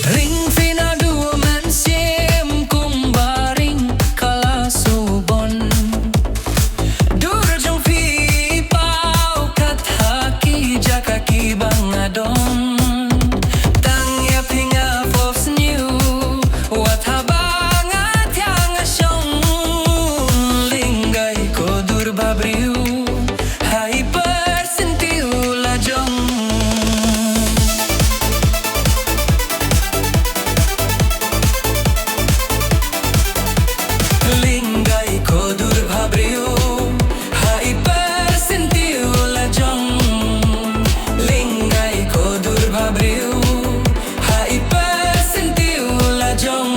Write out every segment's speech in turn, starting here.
Ring Phi Naduh Mynsiem cùng baring kala subon dur jong phi pau kat haki jakaki bangadon tang ya pinga fofs new wat habanga tyang shong lingai ko dur babriu hai persentiu la jong lingai ko dur bhabriu hai persentiu la jong lingai ko dur bhabriu hai persentiu la jong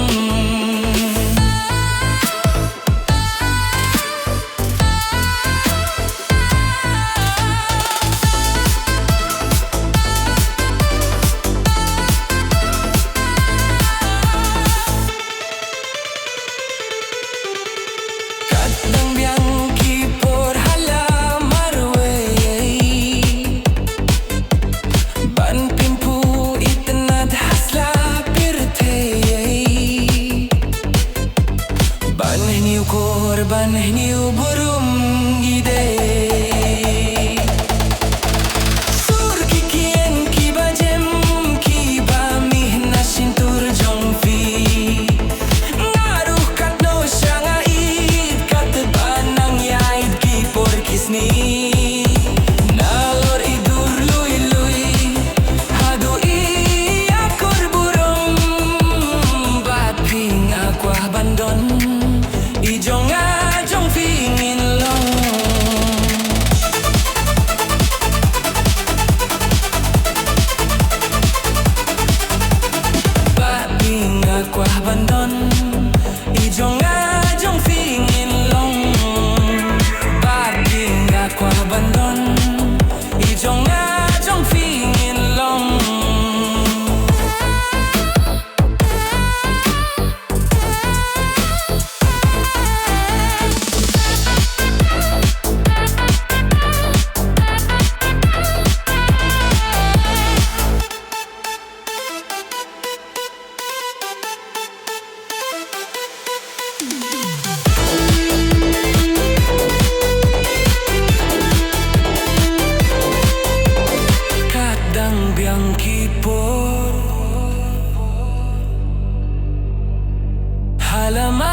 kadang biang kipor hala marwe ban pimpu itnad hasla pirte ban hniu korban hniu burum gide sur kikien kibajem kiba mihna sintur jongfi ngaruh katno syanga id kat banang yaid kipor kisni nalor idur lui lui hadu i akor burum bat ping akwah bandon ijong ajong pingin long bat ping akwah bandon ijong ajong pingin long bat ping akwah bandon ijong ajong pingin long kadang biang kipor halaman